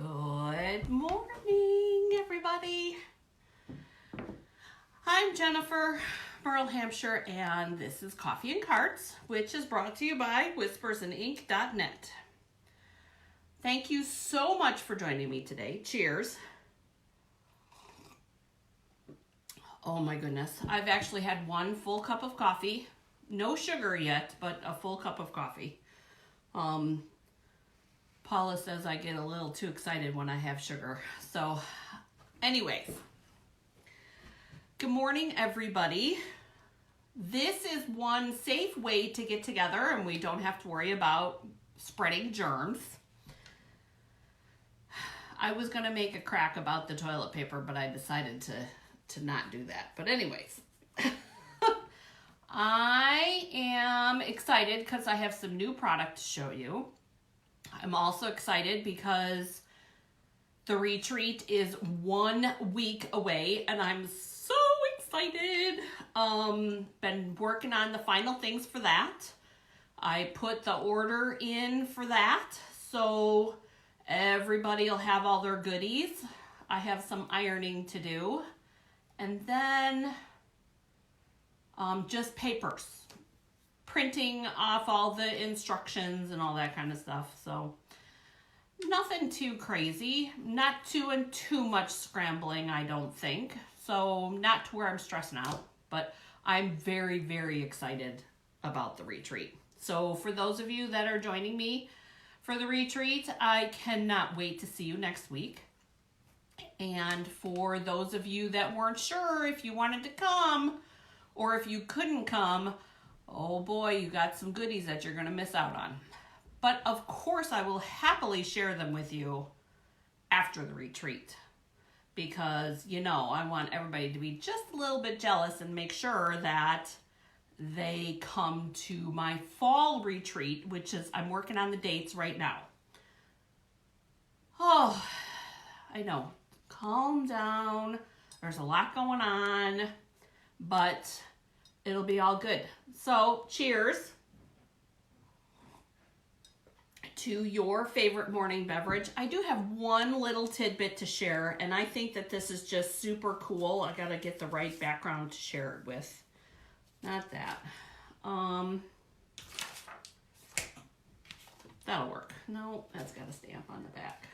Good morning, everybody. I'm Jennifer, Merle, Hampshire, and this is Coffee and Cards, which is brought to you by whispersandink.net. Thank you so much for joining me today. Cheers. Oh my goodness, I've actually had one full cup of coffee. No sugar yet, but a full cup of coffee. Paula says I get a little too excited when I have sugar. So anyways, good morning, everybody. This is one safe way to get together and we don't have to worry about spreading germs. I was going to make a crack about the toilet paper, but I decided to not do that. But anyways, I am excited because I have some new product to show you. I'm also excited because the retreat is 1 week away and I'm so excited. Been working on the final things for that. I put the order in for that, so everybody will have all their goodies. I have some ironing to do. And then just papers. Printing off all the instructions and all that kind of stuff. So nothing too crazy. Not too much scrambling, I don't think. So not to where I'm stressing out. But I'm very, very excited about the retreat. So for those of you that are joining me for the retreat, I cannot wait to see you next week. And for those of you that weren't sure if you wanted to come or if you couldn't come, oh boy, you got some goodies that you're going to miss out on. But of course, I will happily share them with you after the retreat. Because, you know, I want everybody to be just a little bit jealous and make sure that they come to my fall retreat, which is, I'm working on the dates right now. Oh, I know. Calm down. There's a lot going on, but it'll be all good. So, cheers to your favorite morning beverage. I do have one little tidbit to share, and I think that this is just super cool. I gotta get the right background to share it with. Not that. That'll work. No, that's got a stamp on the back.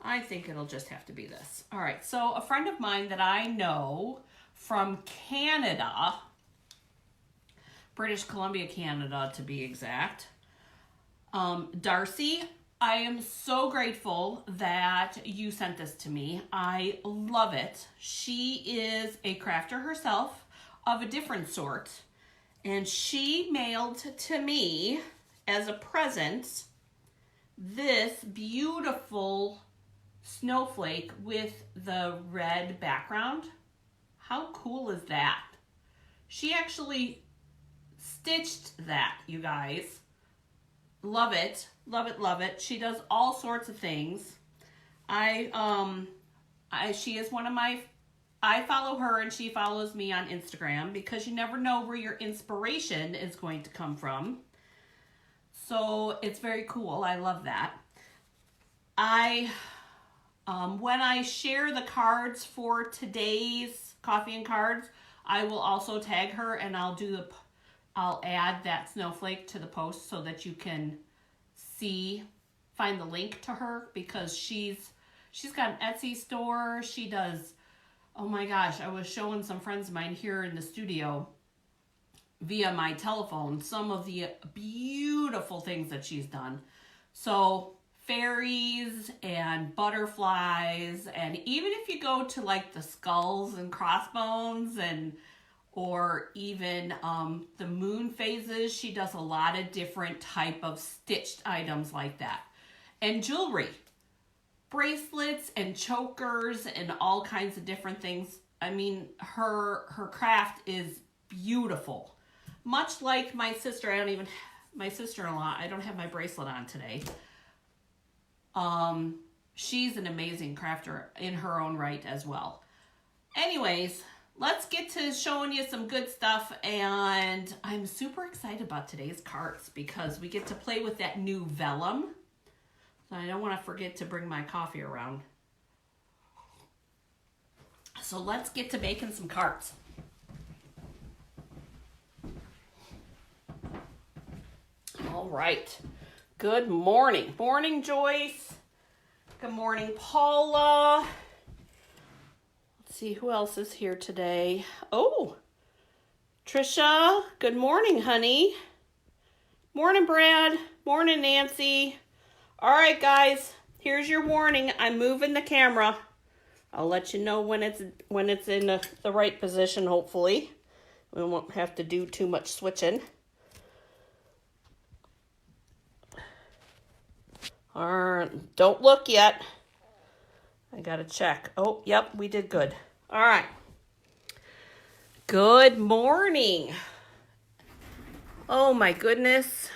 I think it'll just have to be this. All right, so a friend of mine that I know from Canada, British Columbia, Canada to be exact, Darcy, I am so grateful that you sent this to me. I love it. She is a crafter herself of a different sort, and she mailed to me as a present this beautiful snowflake with the red background. How cool is that? She actually stitched that, you guys. Love it. Love it, love it. She does all sorts of things. She is one of my, I follow her and she follows me on Instagram because you never know where your inspiration is going to come from. So it's very cool. I love that. When I share the cards for today's Coffee and Cards, I will also tag her and I'll add that snowflake to the post so that you can find the link to her, because she's got an Etsy store. She does, oh my gosh, I was showing some friends of mine here in the studio via my telephone some of the beautiful things that she's done. So fairies and butterflies, and even if you go to like the skulls and crossbones or even the moon phases, she does a lot of different type of stitched items like that. And jewelry, bracelets and chokers and all kinds of different things. I mean, her craft is beautiful. Much like my sister, my sister-in-law, I don't have my bracelet on today. She's an amazing crafter in her own right as well. Anyways, let's get to showing you some good stuff, and I'm super excited about today's cards because we get to play with that new vellum. I don't want to forget to bring my coffee around. So let's get to making some cards. All right. Good morning. Morning, Joyce. Good morning, Paula. Let's see who else is here today. Oh, Trisha. Good morning, honey. Morning, Brad. Morning, Nancy. All right, guys. Here's your warning. I'm moving the camera. I'll let you know when it's in the right position, hopefully. We won't have to do too much switching. All right, don't look yet. I gotta check. Oh, yep, we did good. All right. Good morning. Oh my goodness.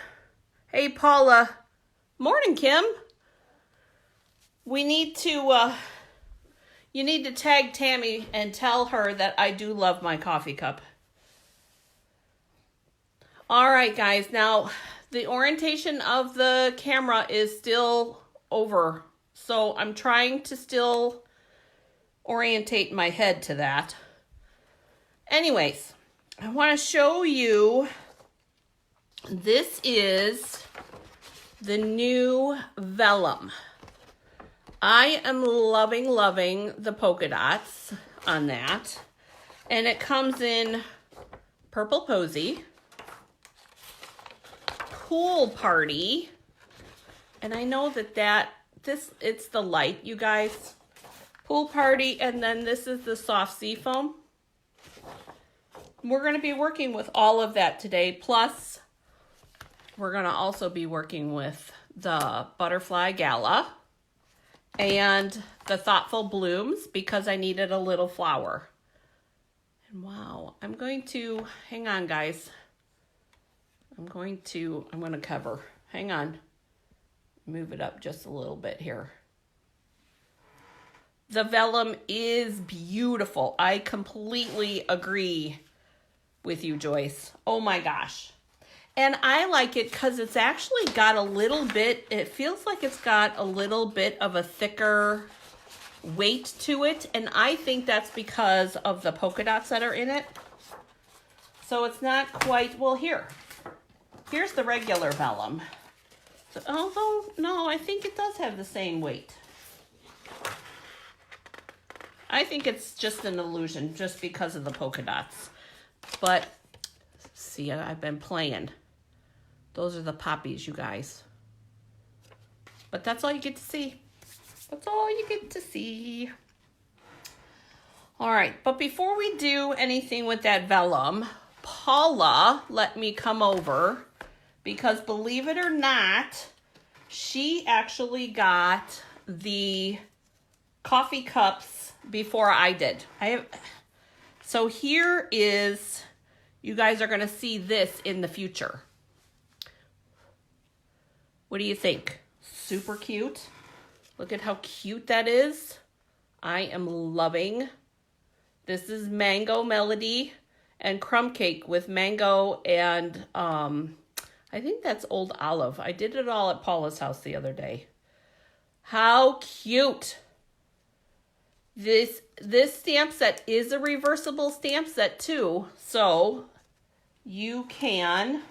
Hey, Paula. Morning, Kim. We need to, you need to tag Tammy and tell her that I do love my coffee cup. All right, guys. Now, the orientation of the camera is still over, so I'm trying to still orientate my head to that. Anyways, I want to show you, this is the new Vellum. I am loving the polka dots on that, and it comes in Purple Posy, Pool Party, and I know it's the light, you guys. Pool Party, and then this is the soft sea foam. We're going to be working with all of that today, plus we're going to also be working with the Butterfly Gala and the Thoughtful Blooms because I needed a little flower. And wow, I'm going to, hang on, guys. I'm going to cover. Hang on. Move it up just a little bit here. The vellum is beautiful. I completely agree with you, Joyce. Oh my gosh. And I like it because it's actually got a little bit, it feels like it's got a little bit of a thicker weight to it. And I think that's because of the polka dots that are in it. So it's not quite, well, here's the regular vellum. So, although, no, I think it does have the same weight. I think it's just an illusion just because of the polka dots. But, see, I've been playing. Those are the poppies, you guys. But that's all you get to see. That's all you get to see. All right, but before we do anything with that vellum, Paula let me come over because, believe it or not, she actually got the coffee cups before I did. So here is, you guys are going to see this in the future. What do you think? Super cute. Look at how cute that is. I am loving. This is Mango Melody and Crumb Cake with mango and I think that's Old Olive. I did it all at Paula's house the other day. How cute. This stamp set is a reversible stamp set too. So you can,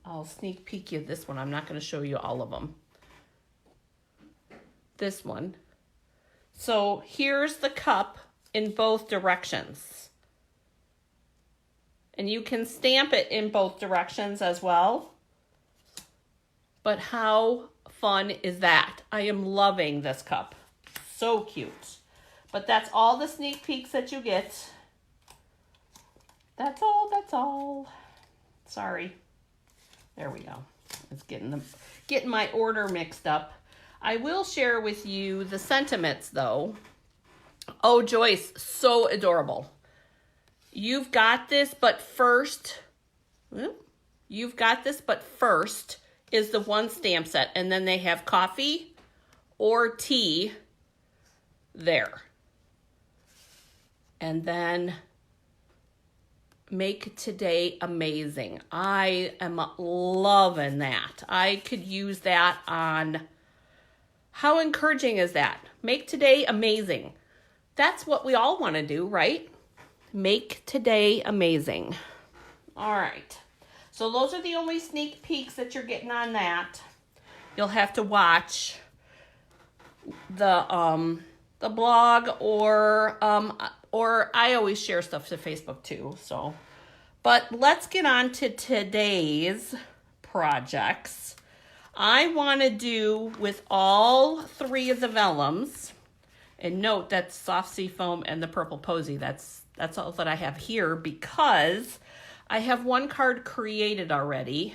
I'll sneak peek you this one. I'm not going to show you all of them. This one. So here's the cup in both directions. And you can stamp it in both directions as well. But how fun is that? I am loving this cup. So cute. But that's all the sneak peeks that you get. That's all. Sorry. There we go. It's getting my order mixed up. I will share with you the sentiments though. Oh, Joyce, so adorable. You've got this, but first is the one stamp set, and then they have coffee or tea there. And then make today amazing. I am loving that. I could use that on, how encouraging is that? Make today amazing. That's what we all want to do, right? Make today amazing. All right. So those are the only sneak peeks that you're getting on that. You'll have to watch the blog, or I always share stuff to Facebook too. So, but let's get on to today's projects. I want to do with all three of the vellums, and note that's soft sea foam and the purple Posy. That's all that I have here because I have one card created already,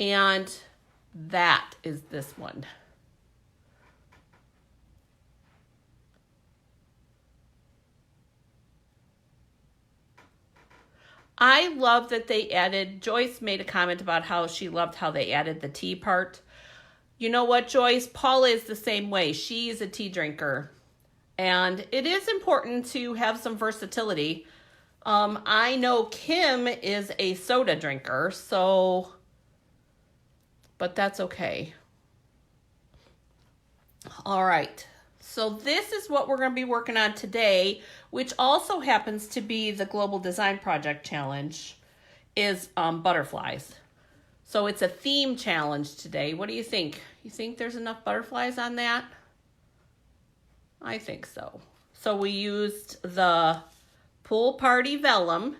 and that is this one. I love that they added, Joyce made a comment about how she loved how they added the tea part. You know what, Joyce? Paula is the same way. She is a tea drinker. And it is important to have some versatility. I know Kim is a soda drinker, so, but that's okay. All right. So this is what we're going to be working on today, which also happens to be the Global Design Project Challenge, is butterflies. So it's a theme challenge today. What do you think? You think there's enough butterflies on that? I think so. So we used the Pool Party Vellum,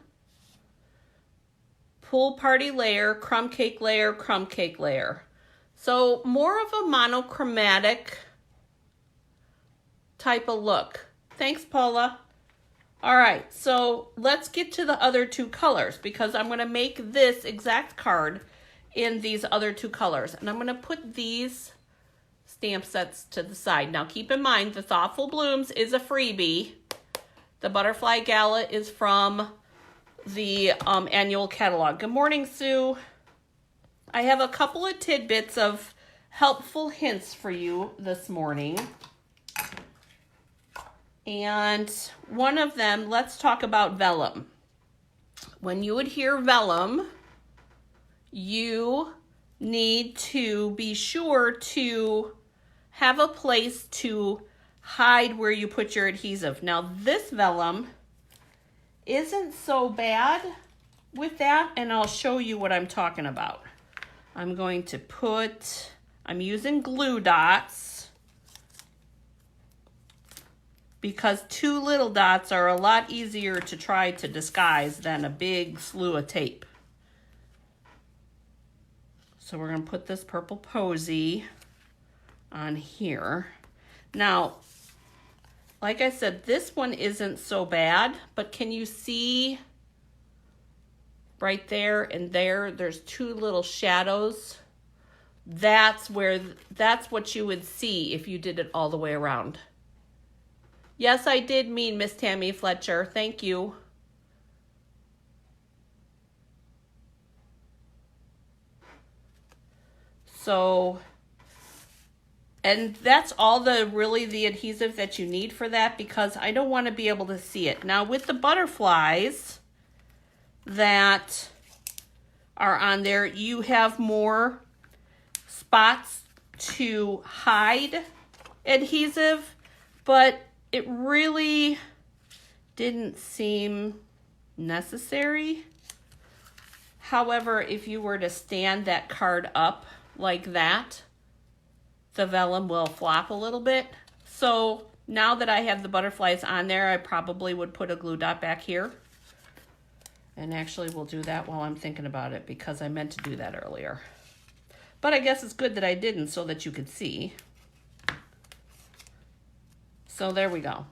Pool Party layer, Crumb Cake layer, Crumb Cake layer. So more of a monochromatic type of look. Thanks, Paula. All right, so let's get to the other two colors because I'm going to make this exact card in these other two colors. And I'm going to put these stamp sets to the side. Now keep in mind, the Thoughtful Blooms is a freebie. The Butterfly Gala is from the annual catalog. Good morning, Sue. I have a couple of tidbits of helpful hints for you this morning. And one of them, let's talk about vellum. When you would hear vellum, you need to be sure to have a place to hide where you put your adhesive. Now this vellum isn't so bad with that, and I'll show you what I'm talking about. I'm going to put, I'm using glue dots because two little dots are a lot easier to try to disguise than a big slew of tape. So we're going to put this purple Posy on here. Now, like I said, this one isn't so bad, but can you see right there and there, there's two little shadows? That's what you would see if you did it all the way around. Yes, I did mean Miss Tammy Fletcher. Thank you. So, and that's all the adhesive that you need for that because I don't want to be able to see it. Now with the butterflies that are on there, you have more spots to hide adhesive, but it really didn't seem necessary. However, if you were to stand that card up like that, the vellum will flop a little bit. So now that I have the butterflies on there, I probably would put a glue dot back here. And actually we'll do that while I'm thinking about it because I meant to do that earlier. But I guess it's good that I didn't so that you could see. So there we go.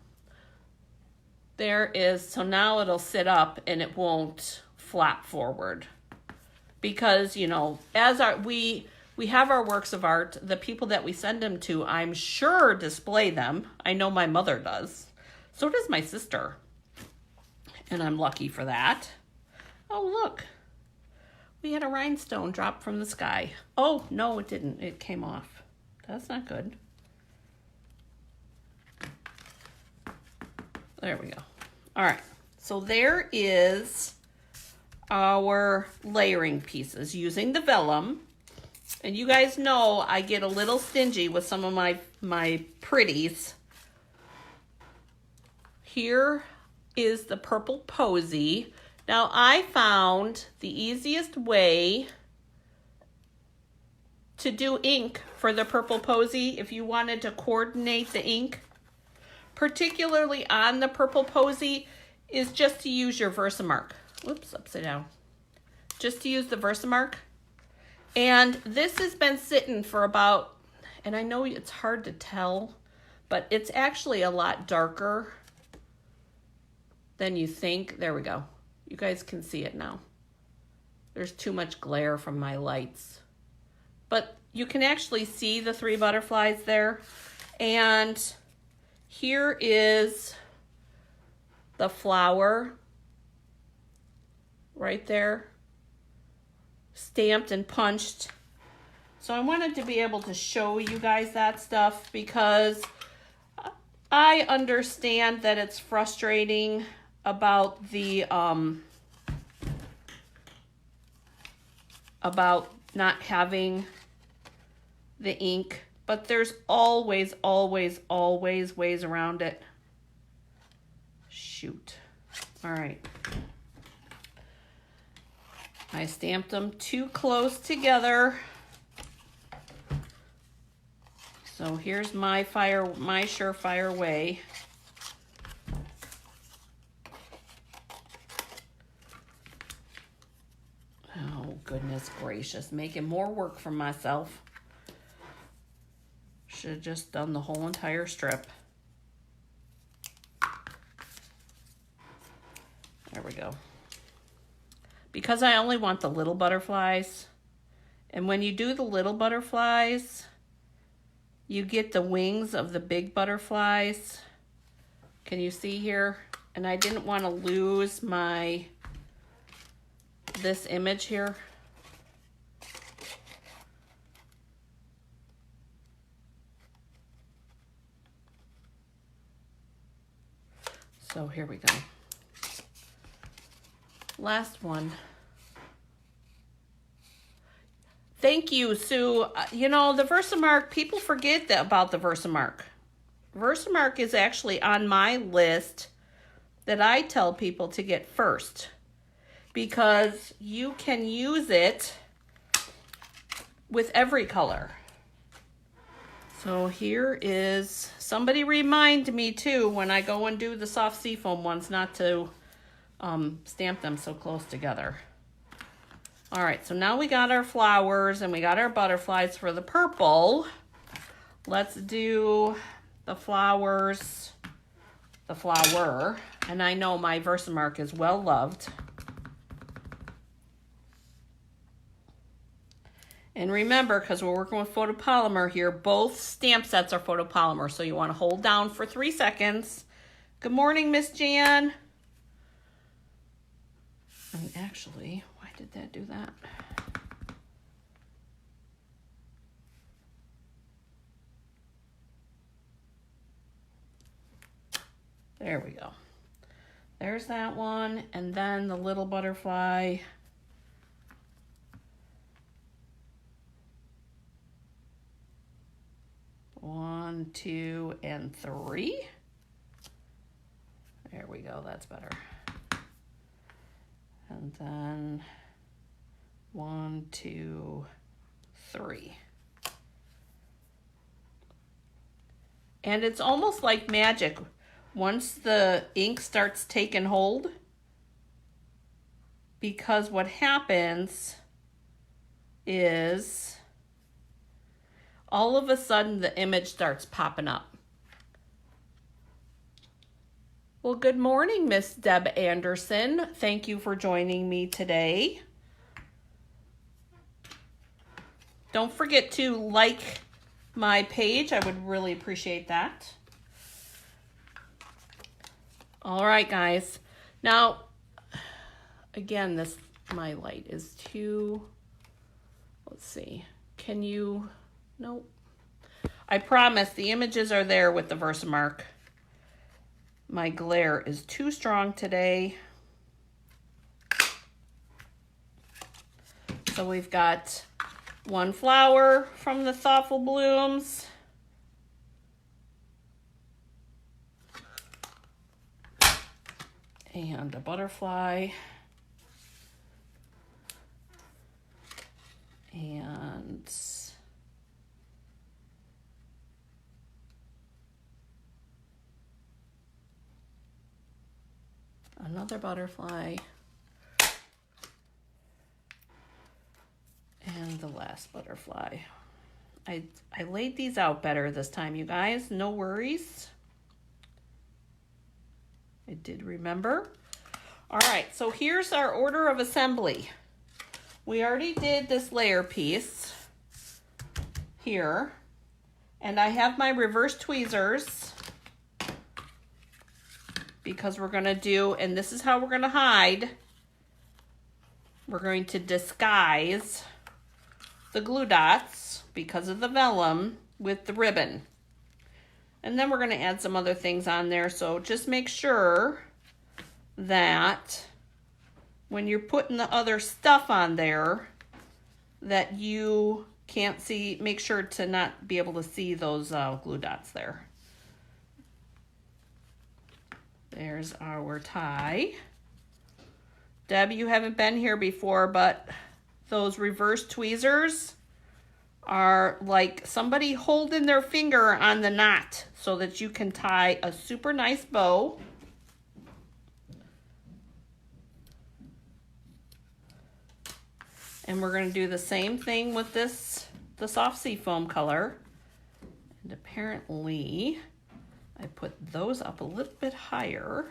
There is, so now it'll sit up and it won't flap forward. Because, you know, as we have our works of art, the people that we send them to, I'm sure display them. I know my mother does. So does my sister. And I'm lucky for that. Oh, look. We had a rhinestone drop from the sky. Oh, no, it didn't. It came off. That's not good. There we go. All right. So there is our layering pieces using the vellum. And you guys know I get a little stingy with some of my pretties. Here is the purple Posy. Now I found the easiest way to do ink for the purple Posy, if you wanted to coordinate the ink, particularly on the purple Posy, is just to use your Versamark. Whoops, upside down. Just to use the Versamark. And this has been sitting for about, and I know it's hard to tell, but it's actually a lot darker than you think. There we go. You guys can see it now. There's too much glare from my lights. But you can actually see the 3 butterflies there. And here is the flower right there, stamped and punched. So I wanted to be able to show you guys that stuff because I understand that it's frustrating about the about not having the ink, but there's always ways around it. Shoot. All right. I stamped them too close together. So here's my surefire way. Oh, goodness gracious. Making more work for myself. Should have just done the whole entire strip. There we go. Because I only want the little butterflies. And when you do the little butterflies, you get the wings of the big butterflies. Can you see here? And I didn't want to lose this image here. So here we go. Last one. Thank you, Sue. You know, the Versamark, people forget about the Versamark. Versamark is actually on my list that I tell people to get first because you can use it with every color. So here is, somebody remind me too when I go and do the soft seafoam ones not to stamp them so close together. All right, so now we got our flowers and we got our butterflies for the purple. Let's do the flowers, the flower. And I know my Versamark is well loved. And remember, because we're working with photopolymer here, both stamp sets are photopolymer. So you want to hold down for 3 seconds. Good morning, Miss Jan. And actually, why did that do that? There we go. There's that one. And then the little butterfly. One, 2, and 3. There we go. That's better. And then 1, 2, 3. And it's almost like magic. Once the ink starts taking hold, because what happens is all of a sudden the image starts popping up. Well, good morning, Miss Deb Anderson. Thank you for joining me today. Don't forget to like my page. I would really appreciate that. All right, guys. Now, again, my light is too, let's see. Can you, nope. I promise the images are there with the Versamark. my glare is too strong today. So we've got one flower from the Thoughtful Blooms. And a butterfly. And another butterfly. And the last butterfly. I laid these out better this time, you guys. No worries. I did remember. All right, so here's our order of assembly. We already did this layer piece here. And I have my reverse tweezers because we're going to do, and this is how we're going to hide. We're going to disguise the glue dots because of the vellum with the ribbon. And then we're going to add some other things on there. So just make sure that when you're putting the other stuff on there that you can't see, make sure to not be able to see those glue dots there. There's our tie. Deb, you haven't been here before, but those reverse tweezers are like somebody holding their finger on the knot so that you can tie a super nice bow. And we're going to do the same thing with this, the soft sea foam color. And apparently I put those up a little bit higher,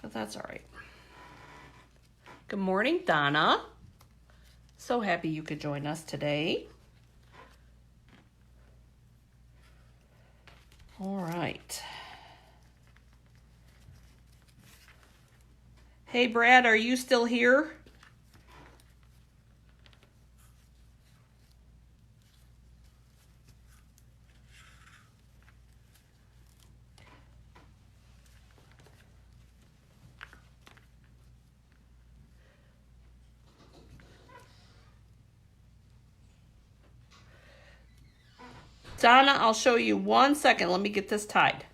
but that's all right. Good morning, Donna. So happy you could join us today. All right. Hey, Brad, are you still here? Donna, I'll show you 1 second. Let me get this tied.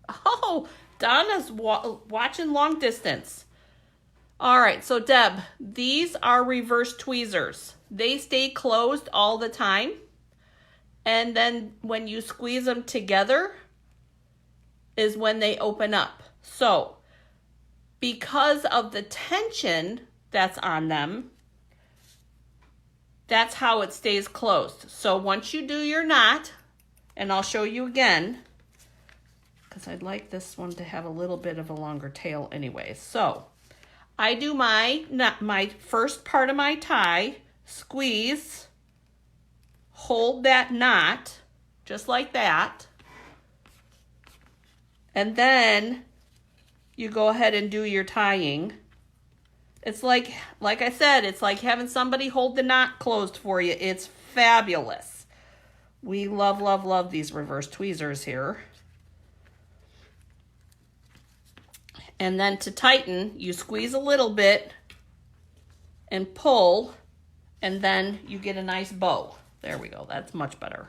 Oh, Donna's watching long distance. All right, so Deb, these are reverse tweezers. They stay closed all the time. And then when you squeeze them together is when they open up. So because of the tension that's on them, that's how it stays closed. So once you do your knot, and I'll show you again, because I'd like this one to have a little bit of a longer tail anyway. So I do my first part of my tie, squeeze, hold that knot, just like that. And then you go ahead and do your tying. It's like I said, it's like having somebody hold the knot closed for you. It's fabulous. We love, love, love these reverse tweezers here. And then to tighten, you squeeze a little bit and pull, and then you get a nice bow. There we go. That's much better.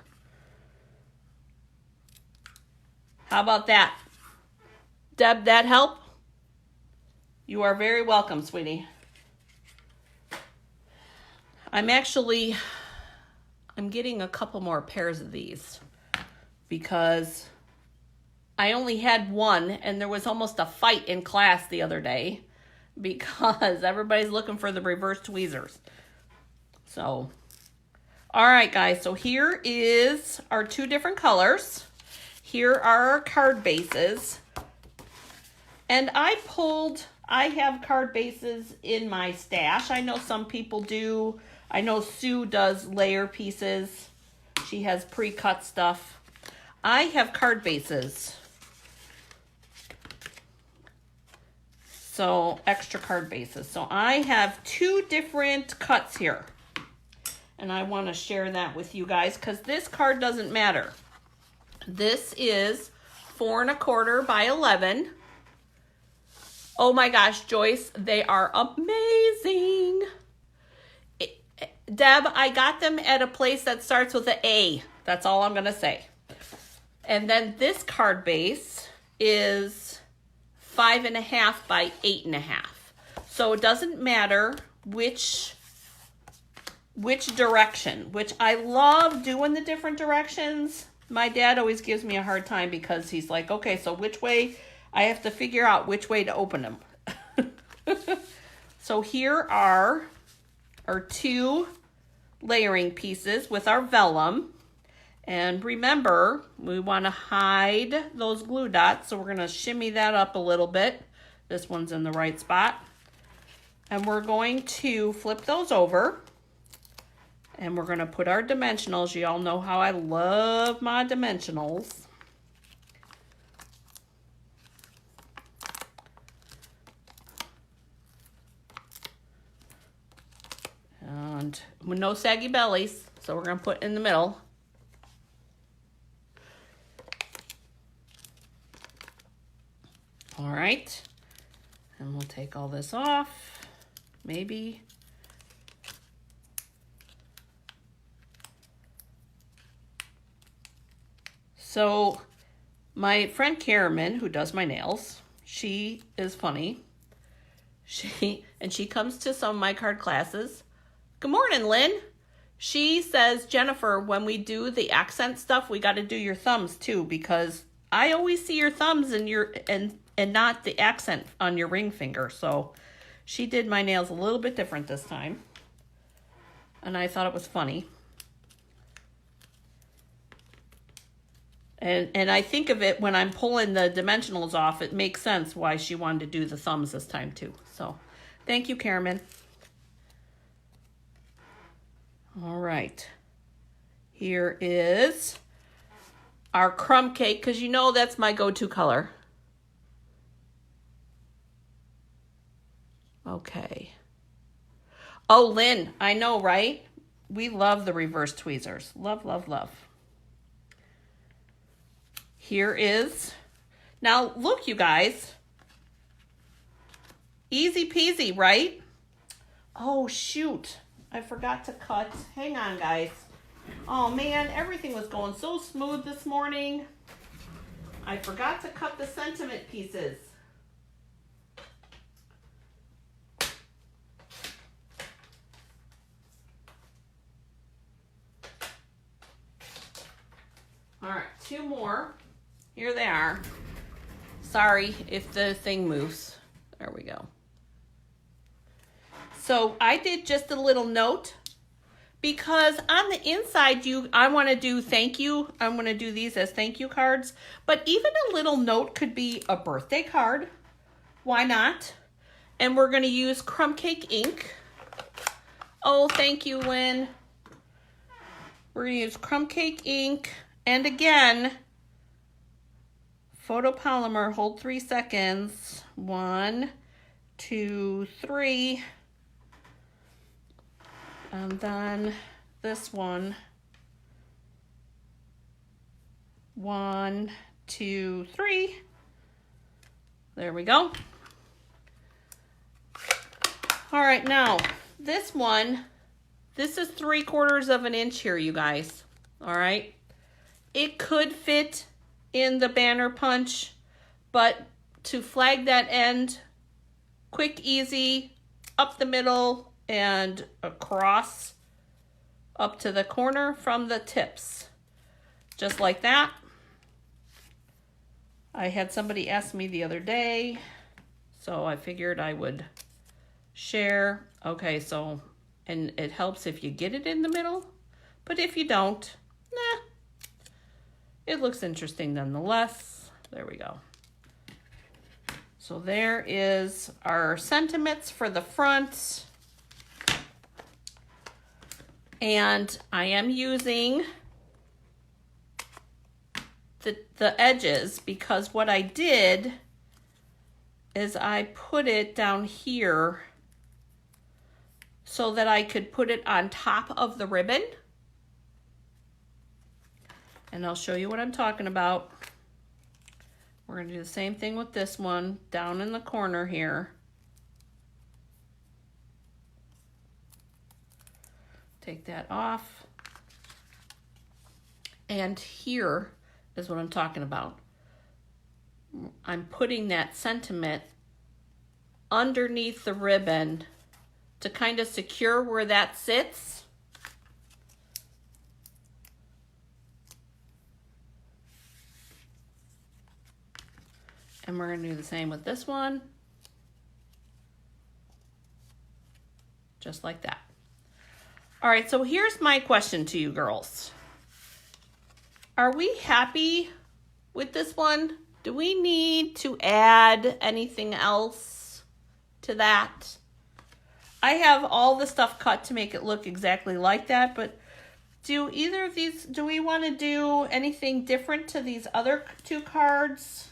How about that? Deb, that help? You are very welcome, sweetie. I'm getting a couple more pairs of these because I only had one and there was almost a fight in class the other day because everybody's looking for the reverse tweezers. So, all right, guys. So here is our two different colors. Here are our card bases. And I have card bases in my stash. I know some people do. I know Sue does layer pieces. She has pre-cut stuff. I have card bases. So extra card bases. So I have two different cuts here. and I want to share that with you guys because this card doesn't matter. This is 4 1/4 by 11. Oh my gosh, Joyce, they are amazing. Deb, I got them at a place that starts with an A. That's all I'm going to say. And then this card base is 5 1/2 by 8 1/2. So it doesn't matter which direction, which I love doing the different directions. My dad always gives me a hard time because he's like, okay, so which way, I have to figure out which way to open them. So here are our 2 layering pieces with our vellum. And remember, we want to hide those glue dots, so we're going to shimmy that up a little bit. This one's in the right spot. And we're going to flip those over. And we're going to put our dimensionals. You all know how I love my dimensionals. And with no saggy bellies, so we're going to put in the middle. All right, and we'll take all this off, maybe. So my friend Karen, who does my nails, she is funny. She comes to some of my card classes. Good morning, Lynn. She says, Jennifer, when we do the accent stuff, we got to do your thumbs too, because I always see your thumbs and not the accent on your ring finger. So she did my nails a little bit different this time. And I thought it was funny. And I think of it when I'm pulling the dimensionals off, it makes sense why she wanted to do the thumbs this time too. So thank you, Karen. All right. Here is our Crumb Cake, because you know that's my go-to color. Okay. Oh, Lynn, I know, right? We love the reverse tweezers. Love, love, love. Here is, now look, you guys. Easy peasy, right? Oh, shoot. I forgot to cut. Hang on, guys. Oh, man, everything was going so smooth this morning. I forgot to cut the sentiment pieces. All right, 2 more. Here they are. Sorry if the thing moves. There we go. So I did just a little note because on the inside, I want to do thank you. I'm going to do these as thank you cards, but even a little note could be a birthday card. Why not? And we're going to use Crumb Cake ink. Oh, thank you, Lynn. We're going to use Crumb Cake ink. And again, photopolymer, hold 3 seconds. 1, 2, 3. And then this one. 1, 2, 3. There we go. All right, now this one, this is 3/4 of an inch here, you guys. All right. It could fit in the banner punch, but to flag that end, quick, easy, up the middle and across up to the corner from the tips. Just like that. I had somebody ask me the other day, so I figured I would share. Okay, so, and it helps if you get it in the middle, but if you don't, nah. It looks interesting nonetheless. There we go. So there is our sentiments for the front. And I am using the edges because what I did is I put it down here so that I could put it on top of the ribbon. And I'll show you what I'm talking about. We're going to do the same thing with this one down in the corner here. Take that off. And here is what I'm talking about. I'm putting that sentiment underneath the ribbon to kind of secure where that sits. And we're going to do the same with this one. Just like that. All right, so here's my question to you girls. Are we happy with this one? Do we need to add anything else to that? I have all the stuff cut to make it look exactly like that, but do either of these, do we want to do anything different to these other two cards?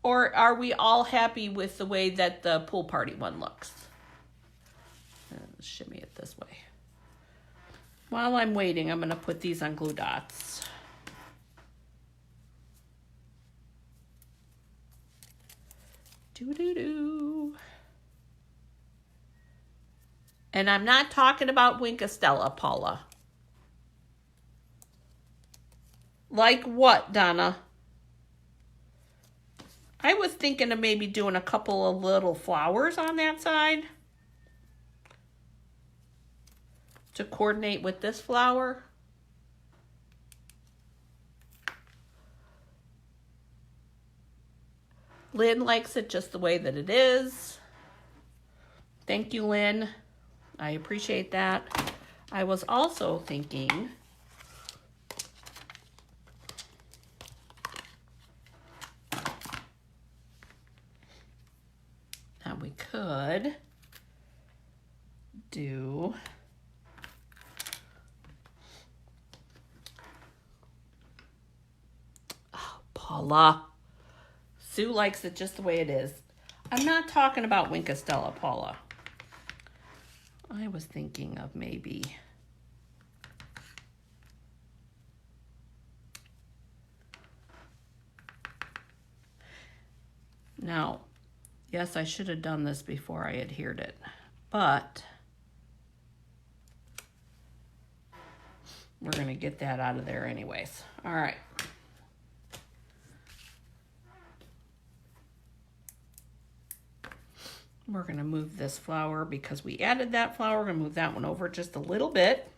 Or are we all happy with the way that the pool party one looks? Shimmy it this way. While I'm waiting, I'm going to put these on glue dots. Doo-doo-doo. And I'm not talking about Winkastella, Paula. Like what, Donna? I was thinking of maybe doing a couple of little flowers on that side to coordinate with this flower. Lynn likes it just the way that it is. Thank you, Lynn. I appreciate that. I was also thinking that we could do Paula. Sue likes it just the way it is. I'm not talking about Winkastella, Paula. I was thinking of maybe now, yes, I should have done this before I adhered it, but we're going to get that out of there anyways. All right. We're going to move this flower because we added that flower. We're going to move that one over just a little bit.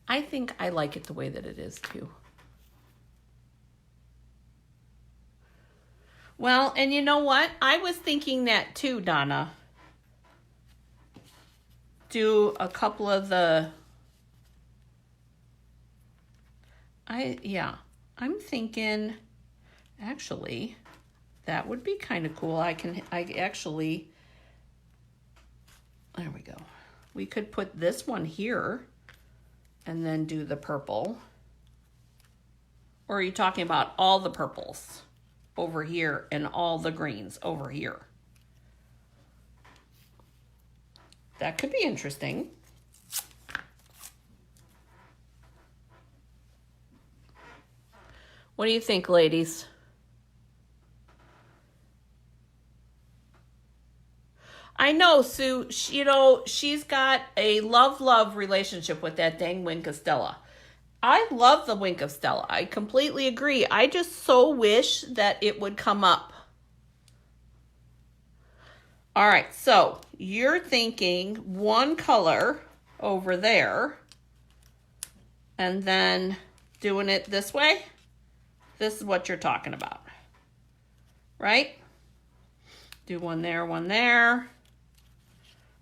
I think I like it the way that it is too. Well, and you know what? I was thinking that too, Donna. Do a couple of the... I'm thinking, actually, that would be kind of cool. I actually, there we go. We could put this one here and then do the purple. Or are you talking about all the purples over here and all the greens over here? That could be interesting. What do you think, ladies? I know, Sue, she's got a love-love relationship with that dang Winkastella. I love the Winkastella. I completely agree. I just so wish that it would come up. All right, so you're thinking one color over there and then doing it this way? This is what you're talking about, right? Do one there,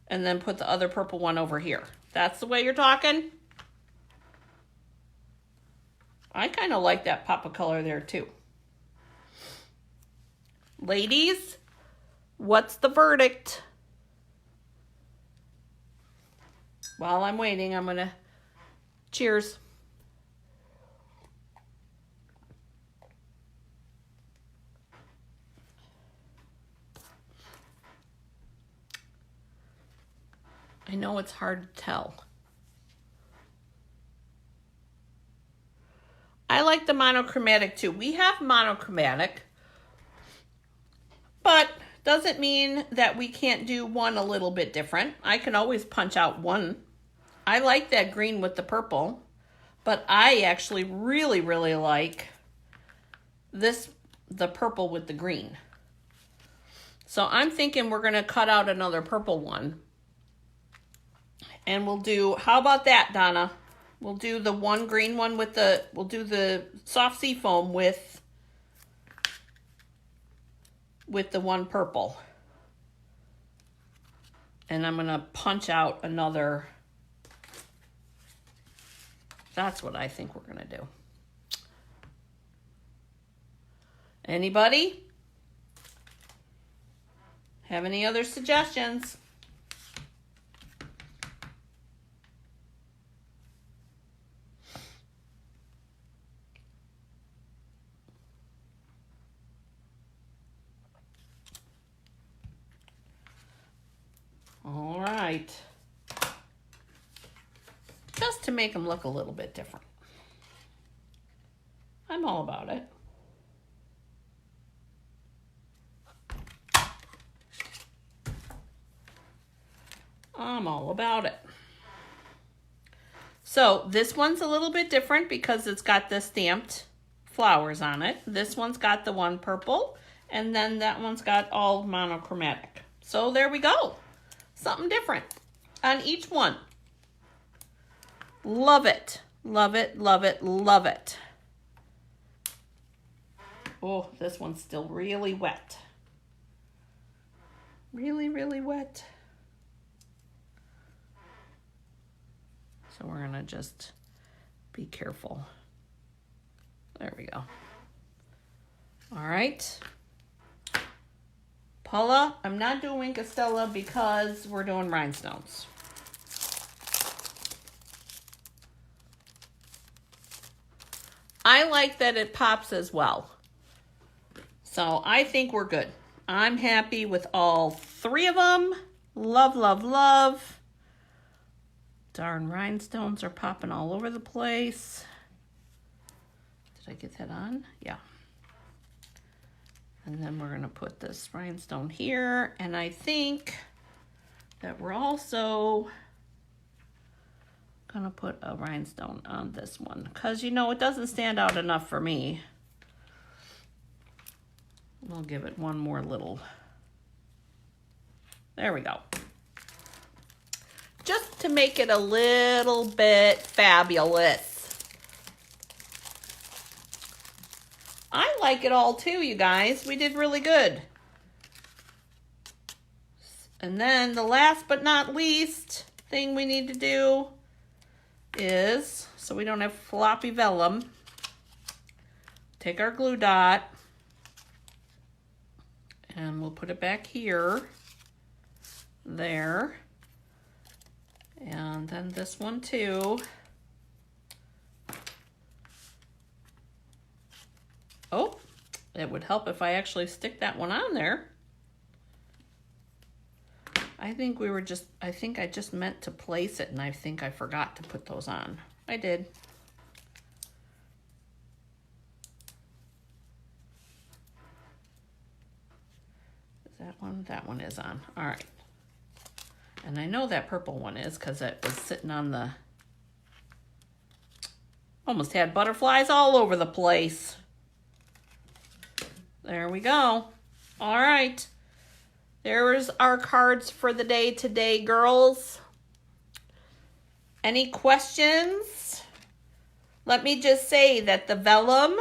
and then put the other purple one over here. That's the way you're talking? I kind of like that pop of color there too. Ladies, what's the verdict? While I'm waiting, I'm gonna cheers. I know it's hard to tell. I like the monochromatic too. We have monochromatic, but doesn't mean that we can't do one a little bit different. I can always punch out one. I like that green with the purple, but I actually really, really like this, the purple with the green. So I'm thinking we're going to cut out another purple one. And we'll do, how about that, Donna? We'll do the one green one with the, we'll do the soft sea foam with the one purple. And I'm going to punch out another. That's what I think we're going to do. Anybody have any other suggestions? All right. Just to make them look a little bit different. I'm all about it. I'm all about it. So this one's a little bit different because it's got the stamped flowers on it. This one's got the one purple, and then that one's got all monochromatic. So there we go. Something different on each one. Love it. Love it, love it, love it. Oh, this one's still really wet. Really, really wet. So we're gonna just be careful. There we go. All right. Paula, I'm not doing Castella because we're doing rhinestones. I like that it pops as well. So I think we're good. I'm happy with all three of them. Love, love, love. Darn rhinestones are popping all over the place. Did I get that on? Yeah. And then we're gonna put this rhinestone here. And I think that we're also gonna put a rhinestone on this one because, you know, it doesn't stand out enough for me. We'll give it one more little. There we go. Just to make it a little bit fabulous. I like it all too, you guys. We did really good. And then the last but not least thing we need to do is, so we don't have floppy vellum, take our glue dot and we'll put it back here, there, and then this one too. Oh, it would help if I actually stick that one on there. I think I just meant to place it and I think I forgot to put those on. I did. Is that one? That one is on. All right. And I know that purple one is because it was sitting on the, almost had butterflies all over the place. There we go. All right. There's our cards for the day today, girls. Any questions? Let me just say that the vellum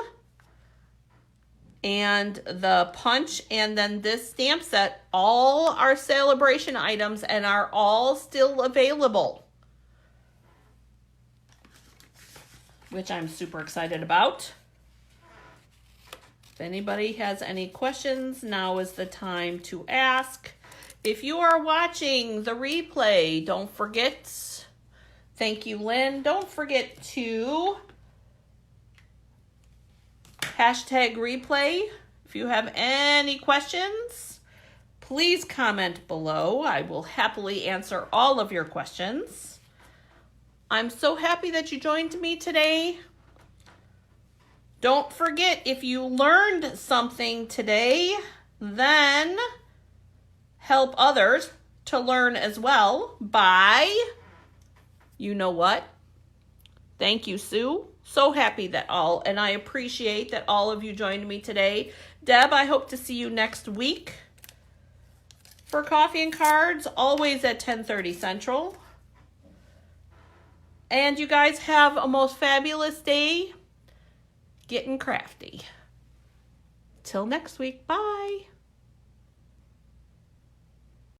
and the punch and then this stamp set all are Sale-a-Bration items and are all still available, which I'm super excited about. If anybody has any questions, now is the time to ask. If you are watching the replay, don't forget, thank you, Lynn. Don't forget to hashtag replay. If you have any questions, Please comment below. I will happily answer all of your questions. I'm so happy that you joined me today. Don't forget, if you learned something today, then help others to learn as well by, you know what? Thank you, Sue. So happy that and I appreciate that all of you joined me today. Deb, I hope to see you next week for Coffee and Cards, always at 10:30 Central. And you guys have a most fabulous day getting crafty. Till next week, bye.